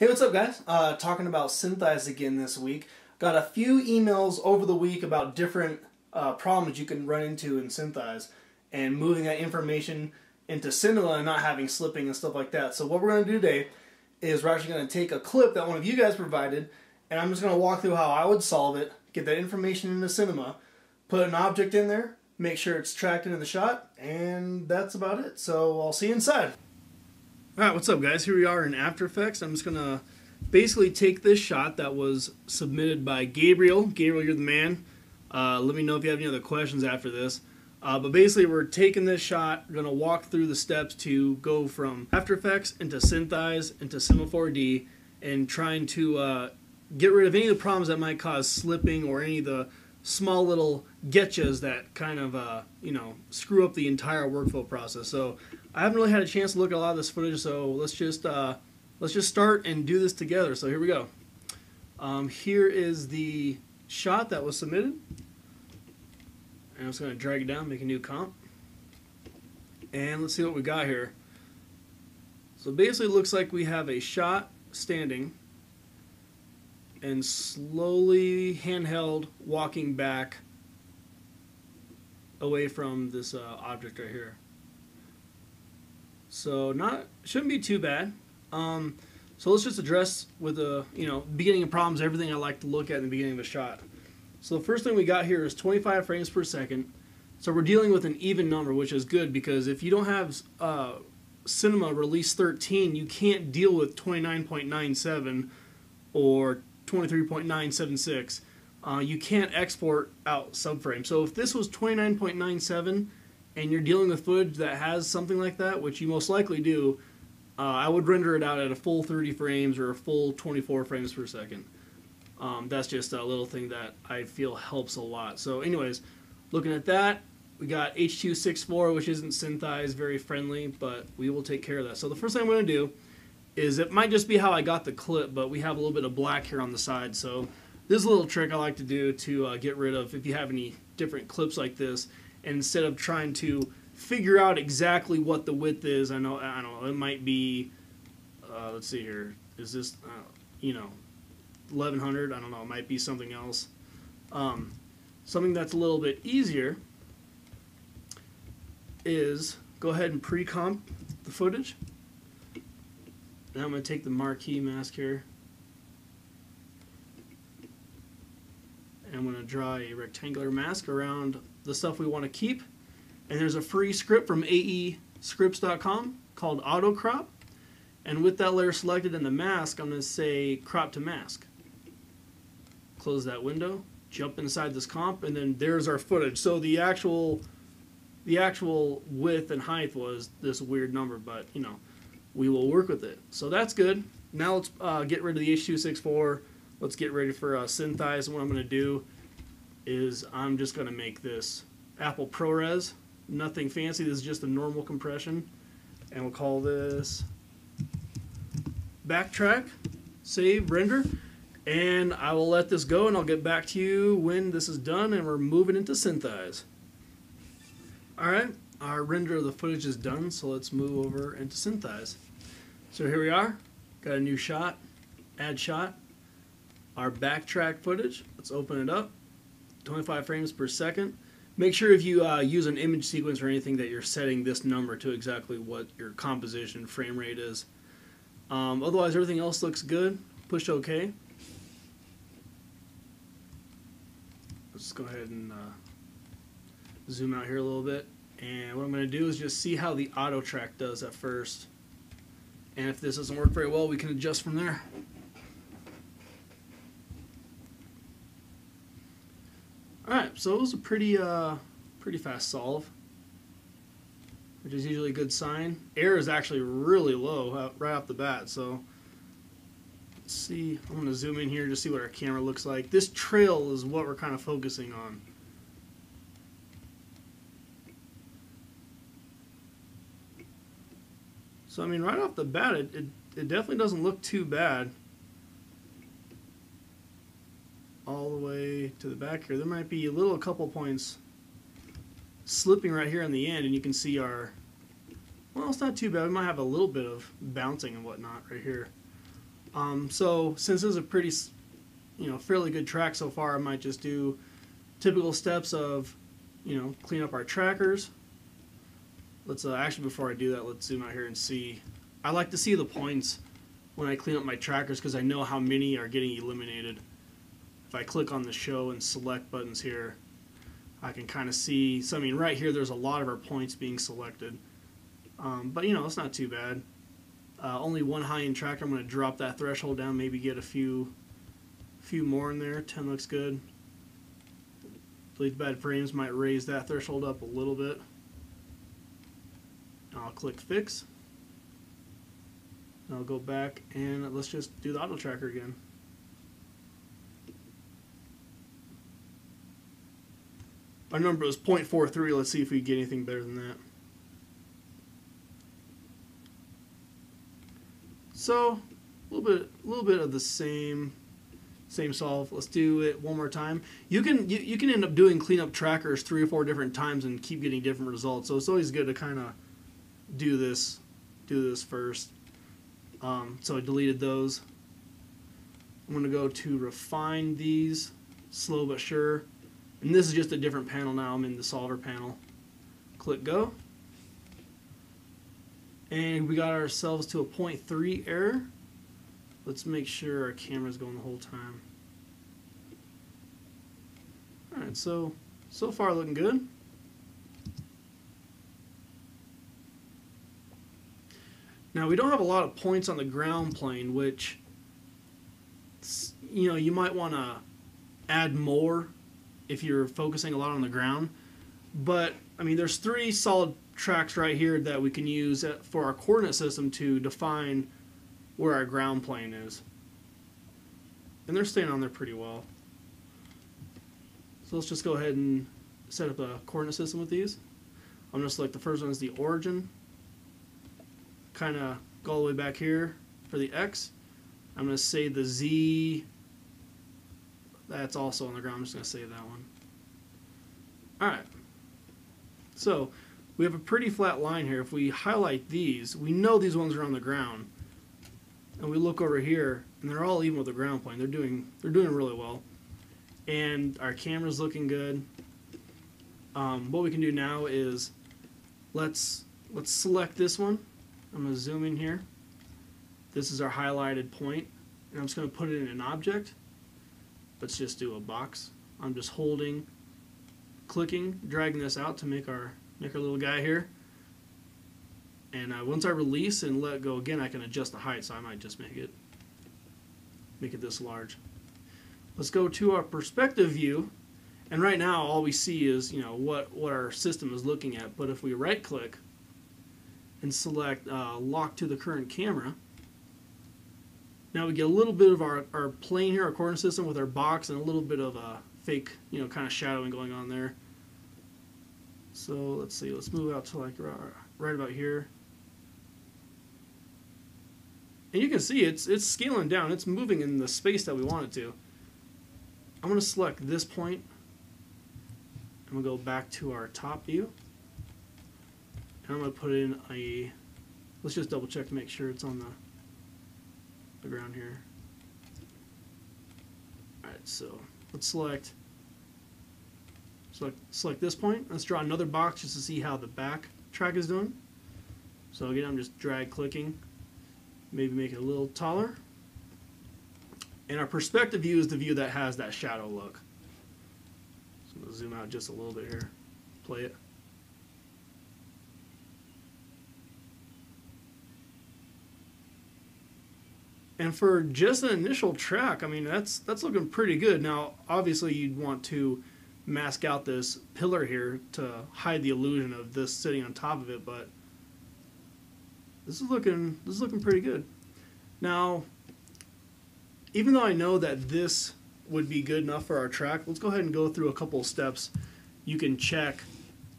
Hey, what's up, guys? Talking about synthesize again this week. Got a few emails over the week about different problems you can run into in synthesize and moving that information into Cinema and not having slipping and stuff like that. So what we're going to do today is we're actually going to take a clip that one of you guys provided, and I'm just going to walk through how I would solve it, get that information into Cinema, put an object in there, make sure it's tracked into the shot, and that's about it. So I'll see you inside. Alright, what's up, guys? Here we are in After Effects. I'm just going to basically take this shot that was submitted by Gabriel. Gabriel, you're the man. Let me know if you have any other questions after this. But basically, we're taking this shot, we're going to walk through the steps to go from After Effects into Synthesize into C4D and trying to get rid of any of the problems that might cause slipping or any of the small little getchas that kind of, screw up the entire workflow process. So I haven't really had a chance to look at a lot of this footage, so let's just start and do this together. So here we go. Here is the shot that was submitted. And I'm just going to drag it down, make a new comp. And let's see what we got here. So basically it looks like we have a shot standing and slowly handheld walking back away from this object right here. So shouldn't be too bad. So let's just address with the beginning of problems, everything I like to look at in the beginning of a shot. So the first thing we got here is 25 frames per second. So we're dealing with an even number, which is good because if you don't have Cinema Release 13, you can't deal with 29.97 or 23.976. You can't export out subframe. So if this was 29.97 and you're dealing with footage that has something like that, which you most likely do, I would render it out at a full 30 frames or a full 24 frames per second. That's just a little thing that I feel helps a lot. So anyways, looking at that, we got H.264, which isn't synthesized, very friendly, but we will take care of that. So the first thing I'm going to do is, it might just be how I got the clip, but we have a little bit of black here on the side. So this is a little trick I like to do to get rid of if you have any different clips like this. And instead of trying to figure out exactly what the width is, I don't know, it might be, let's see here, is this, 1100, I don't know, it might be something else. Something that's a little bit easier is go ahead and pre-comp the footage. Now I'm going to take the marquee mask here, and I'm going to draw a rectangular mask around the stuff we want to keep. And there's a free script from aescripts.com called Auto Crop. And with that layer selected in the mask, I'm going to say crop to mask. Close that window, jump inside this comp, and then there's our footage. So the actual width and height was this weird number, but we will work with it. So that's good. Now let's get rid of the H.264. Let's get ready for Synthesize. And what I'm going to do is I'm just going to make this Apple ProRes. Nothing fancy. This is just a normal compression. And we'll call this Backtrack, Save, Render. And I will let this go, and I'll get back to you when this is done and we're moving into Synthesize. Alright, our render of the footage is done, so let's move over into Synthesize. So here we are, got a new shot, add shot, our backtrack footage. Let's open it up, 25 frames per second. Make sure if you use an image sequence or anything that you're setting this number to exactly what your composition frame rate is. Otherwise, everything else looks good. Push OK. Let's go ahead and zoom out here a little bit. And what I'm going to do is just see how the auto track does at first. And if this doesn't work very well, we can adjust from there. Alright, so it was a pretty fast solve, which is usually a good sign. Error is actually really low right off the bat, so let's see. I'm going to zoom in here to see what our camera looks like. This trail is what we're kind of focusing on. So I mean, right off the bat, it definitely doesn't look too bad. All the way to the back here, there might be a couple points slipping right here on the end, and you can see well, it's not too bad. We might have a little bit of bouncing and whatnot right here. So since this is a pretty, fairly good track so far, I might just do typical steps of, clean up our trackers. Let's actually, before I do that, let's zoom out here and see. I like to see the points when I clean up my trackers because I know how many are getting eliminated. If I click on the show and select buttons here, I can kind of see. So I mean, right here, there's a lot of our points being selected, but it's not too bad. Only one high-end tracker. I'm going to drop that threshold down, maybe get a few more in there. 10 looks good. Delete bad frames, might raise that threshold up a little bit. I'll click fix. I'll go back and let's just do the auto tracker again. Our number was 0.43. Let's see if we get anything better than that. So a little bit of the same solve. Let's do it one more time. You can end up doing cleanup trackers 3 or 4 different times and keep getting different results. So it's always good to kind of do this first. So I deleted those. I'm going to go to refine these, slow but sure. And this is just a different panel now. I'm in the solver panel. Click go. And we got ourselves to a 0.3 error. Let's make sure our camera's going the whole time. Alright, so far looking good. Now we don't have a lot of points on the ground plane, which you might want to add more if you're focusing a lot on the ground. But I mean, there's 3 solid tracks right here that we can use for our coordinate system to define where our ground plane is. And they're staying on there pretty well. So let's just go ahead and set up a coordinate system with these. I'm going to select the first one as the origin. Kind of go all the way back here for the X. I'm going to say the Z. That's also on the ground. I'm just going to save that one. Alright. So we have a pretty flat line here. If we highlight these, we know these ones are on the ground. And we look over here, and they're all even with the ground plane. They're doing really well. And our camera's looking good. What we can do now is let's select this one. I'm going to zoom in here. This is our highlighted point, and I'm just going to put it in an object. Let's just do a box. I'm just holding, clicking, dragging this out to make our little guy here. And once I release and let go again, I can adjust the height, so I might just make it this large. Let's go to our perspective view, and right now all we see is what our system is looking at. But if we right click and select lock to the current camera, now we get a little bit of our plane here, our coordinate system with our box, and a little bit of a fake kind of shadowing going on there. So let's see, let's move out to like right about here. And you can see it's scaling down. It's moving in the space that we want it to. I'm going to select this point. I'm going to go back to our top view. And I'm going to put in let's just double check to make sure it's on the ground here. Alright, so let's select this point. Let's draw another box just to see how the back track is doing. So again, I'm just drag clicking. Maybe make it a little taller. And our perspective view is the view that has that shadow look. So I'm going to zoom out just a little bit here. Play it. And for just an initial track, I mean, that's looking pretty good. Now, obviously, you'd want to mask out this pillar here to hide the illusion of this sitting on top of it, but this is looking pretty good. Now, even though I know that this would be good enough for our track, let's go ahead and go through a couple of steps you can check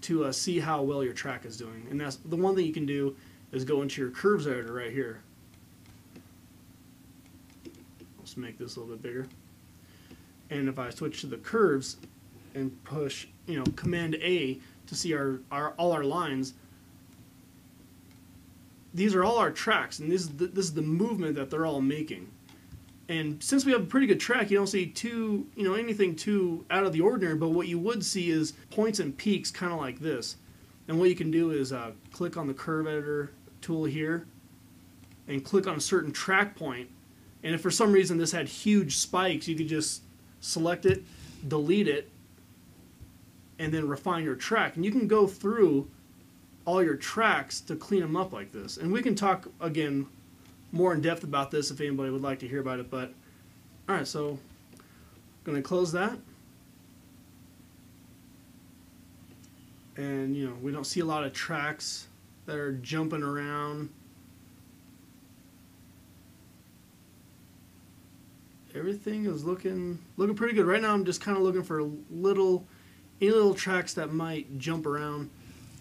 to see how well your track is doing. And that's the one thing you can do is go into your curves editor right here. Let's make this a little bit bigger. And if I switch to the curves and push, Command A to see all our lines, these are all our tracks, and this is the movement that they're all making. And since we have a pretty good track, you don't see anything too out of the ordinary, but what you would see is points and peaks kind of like this. And what you can do is click on the curve editor tool here and click on a certain track point. And if for some reason this had huge spikes, you could just select it, delete it, and then refine your track. And you can go through all your tracks to clean them up like this. And we can talk again more in depth about this if anybody would like to hear about it. But all right, so I'm going to close that. And we don't see a lot of tracks that are jumping around. Everything is looking pretty good right now. I'm just kind of looking for any little tracks that might jump around.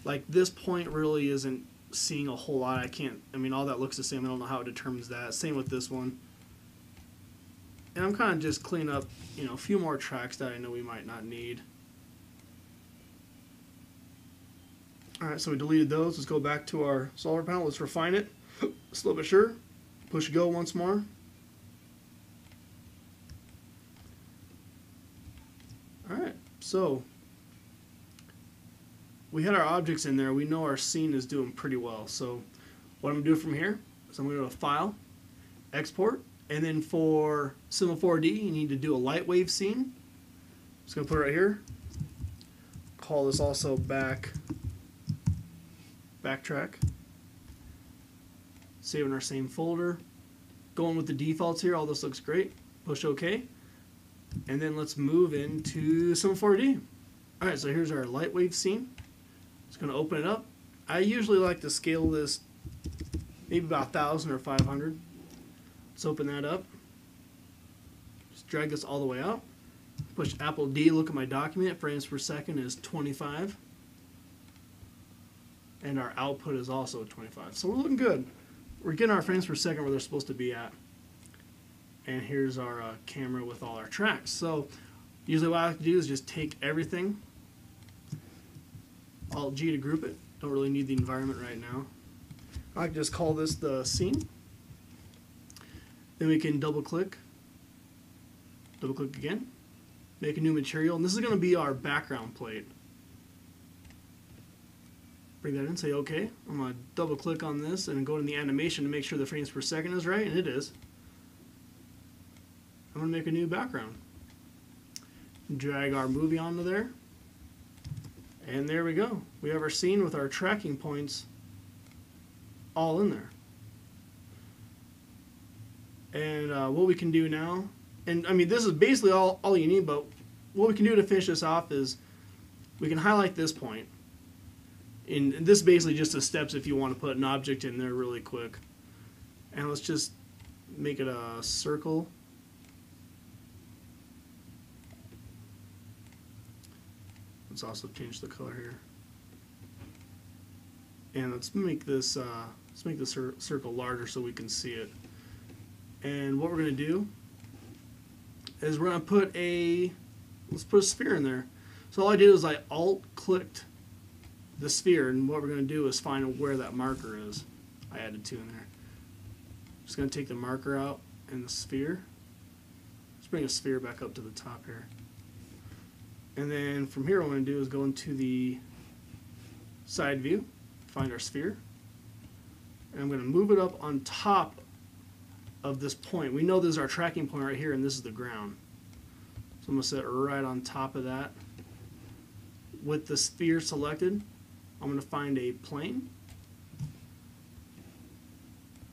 Like this point really isn't seeing a whole lot. All that looks the same. I don't know how it determines that. Same with this one. And I'm kind of just cleaning up, a few more tracks that I know we might not need. Alright, so we deleted those. Let's go back to our solver panel. Let's refine it. Slow but sure. Push go once more. Alright, so we had our objects in there. We know our scene is doing pretty well. So what I'm going to do from here is I'm going to go to File, Export, and then for C4D, you need to do a light wave scene. I'm just going to put it right here. Call this also backtrack. Save in our same folder. Going with the defaults here. All this looks great. Push OK. And then let's move into C4D. Alright, so here's our light wave scene. Just going to open it up. I usually like to scale this maybe about 1,000 or 500. Let's open that up. Just drag this all the way out. Push Apple D, look at my document. Frames per second is 25. And our output is also 25. So we're looking good. We're getting our frames per second where they're supposed to be at. And here's our camera with all our tracks. So usually what I like to do is just take everything, Alt G to group it. Don't really need the environment right now. I can just call this the scene. Then we can double click again, make a new material, and this is going to be our background plate. Bring that in, say OK. I'm going to double click on this and go to the animation to make sure the frames per second is right, and it is. I'm going to make a new background. Drag our movie onto there. And there we go. We have our scene with our tracking points all in there. And what we can do now, and this is basically all you need, but what we can do to finish this off is we can highlight this point. And this is basically just the steps if you want to put an object in there really quick. And let's just make it a circle. Let's also change the color here. And let's make this circle larger so we can see it. And what we're going to do is we're going to put let's put a sphere in there. So all I did is I alt-clicked the sphere, and what we're going to do is find where that marker is. I added 2 in there. Just going to take the marker out and the sphere. Let's bring a sphere back up to the top here. And then from here what I'm going to do is go into the side view, find our sphere, and I'm going to move it up on top of this point. We know this is our tracking point right here, and this is the ground. So I'm going to set it right on top of that. With the sphere selected, I'm going to find a plane.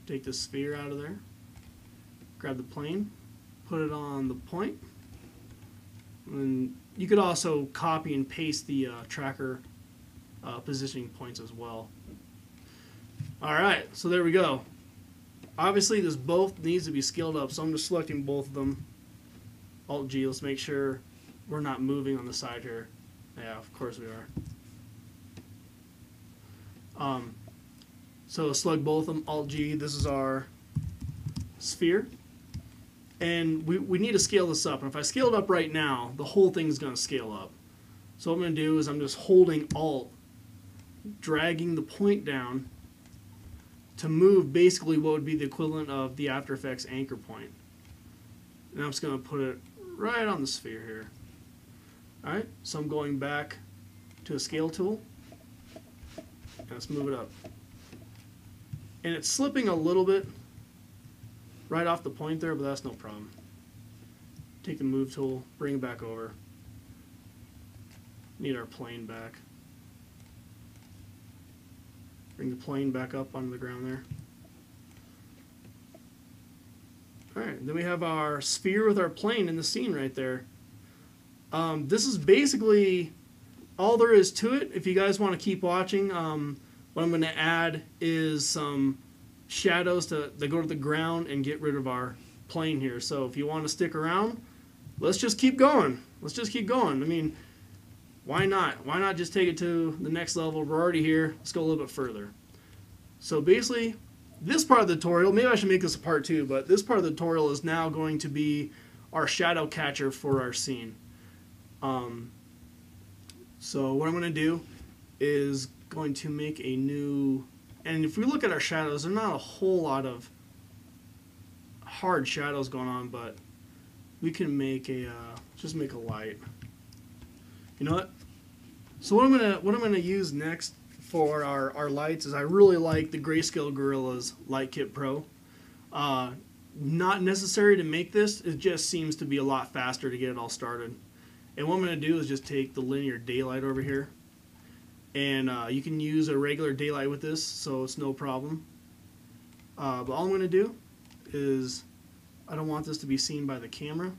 Take the sphere out of there. Grab the plane, put it on the point. And you could also copy and paste the tracker positioning points as well. Alright, so there we go. Obviously this both needs to be scaled up, so I'm just selecting both of them. Alt G, let's make sure we're not moving on the side here. Yeah, of course we are. So select both of them, Alt G, this is our sphere. And we need to scale this up. And if I scale it up right now, the whole thing is going to scale up. So what I'm going to do is I'm just holding Alt, dragging the point down to move basically what would be the equivalent of the After Effects anchor point. And I'm just going to put it right on the sphere here. Alright, so I'm going back to a scale tool. And let's move it up. And it's slipping a little bit right off the point there, but that's no problem. Take the move tool, bring it back over. Need our plane back. Bring the plane back up onto the ground there. Alright, then we have our sphere with our plane in the scene right there. This is basically all there is to it. If you guys want to keep watching, what I'm going to add is some shadows that go to the ground and get rid of our plane here. So if you want to stick around, let's just keep going. Let's just keep going. I mean, why not? Why not just take it to the next level? We're already here. Let's go a little bit further. So basically, this part of the tutorial, maybe I should make this a part 2, but this part of the tutorial is now going to be our shadow catcher for our scene. So what I'm going to do is going to make a new, and if we look at our shadows, there's not a whole lot of hard shadows going on, but we can make a, just make a light. You know what? So what I'm gonna use next for our lights is I really like the Grayscale Gorilla's Light Kit Pro. Not necessary to make this, it just seems to be a lot faster to get it all started. And what I'm going to do is just take the linear daylight over here, and you can use a regular daylight with this, so it's no problem. But all I'm going to do is, I don't want this to be seen by the camera.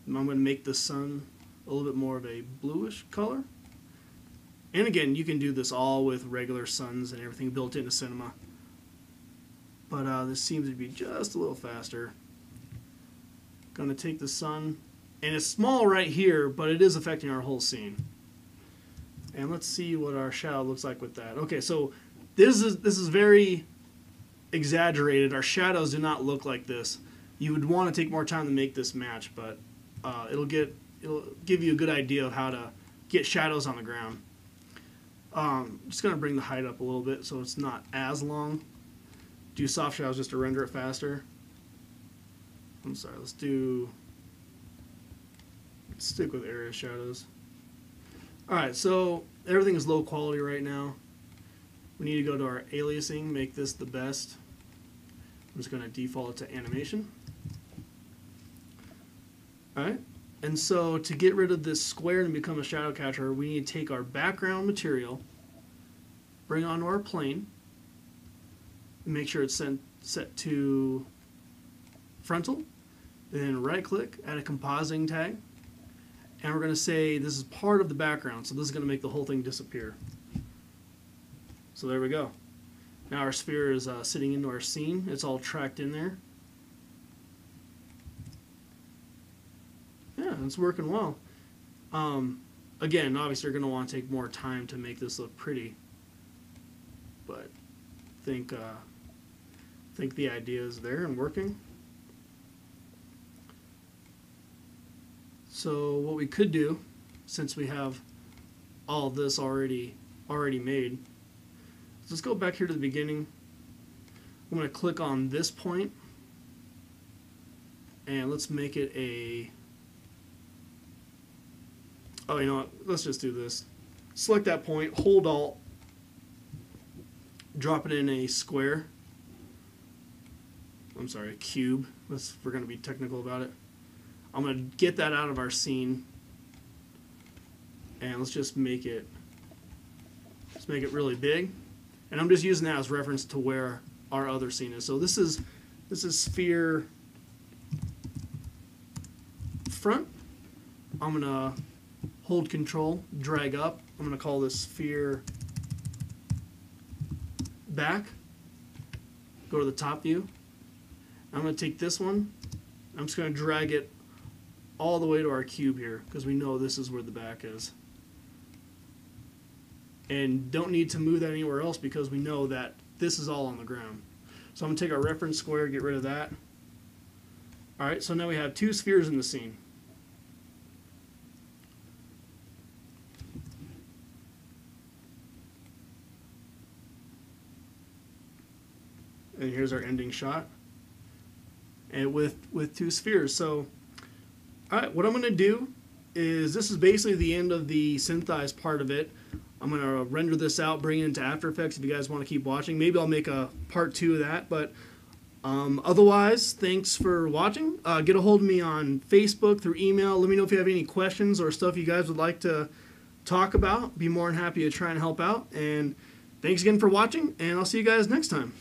I'm going to make the sun a little bit more of a bluish color. And again, you can do this all with regular suns and everything built into Cinema. But this seems to be just a little faster. Going to take the sun, and it's small right here, but it is affecting our whole scene. And let's see what our shadow looks like with that. Okay, so this is very exaggerated. Our shadows do not look like this. You would want to take more time to make this match, but it'll give you a good idea of how to get shadows on the ground. Just going to bring the height up a little bit so it's not as long. Do soft shadows just to render it faster. I'm sorry, let's stick with area shadows. Alright, so everything is low quality right now. We need to go to our aliasing, make this the best. I'm just going to default it to animation. Alright, and so to get rid of this square and become a shadow catcher, we need to take our background material, bring it onto our plane, and make sure it's set to frontal, then right click, add a compositing tag, and we're going to say this is part of the background, so this is going to make the whole thing disappear. So there we go. Now our sphere is sitting into our scene. It's all tracked in there. Yeah, it's working well. Again, obviously you're going to want to take more time to make this look pretty, but think the idea is there and working. So what we could do, since we have all this already made, let's go back here to the beginning. I'm going to click on this point, and let's make it a, oh, you know what, let's just do this. Select that point, hold Alt, drop it in a square. I'm sorry, a cube. We're going to be technical about it. I'm going to get that out of our scene, and let's just make it really big. And I'm just using that as reference to where our other scene is. So this is sphere front. I'm going to hold control, drag up. I'm going to call this sphere back. Go to the top view. I'm going to take this one. I'm just going to drag it all the way to our cube here, because we know this is where the back is. And don't need to move that anywhere else because we know that this is all on the ground. So I'm going to take our reference square, get rid of that. Alright, so now we have two spheres in the scene. And here's our ending shot. and with two spheres. So, all right, what I'm going to do is, this is basically the end of the synthesize part of it. I'm going to render this out, bring it into After Effects if you guys want to keep watching. Maybe I'll make a part 2 of that, but otherwise, thanks for watching. Get a hold of me on Facebook, through email. Let me know if you have any questions or stuff you guys would like to talk about. Be more than happy to try and help out. And thanks again for watching, and I'll see you guys next time.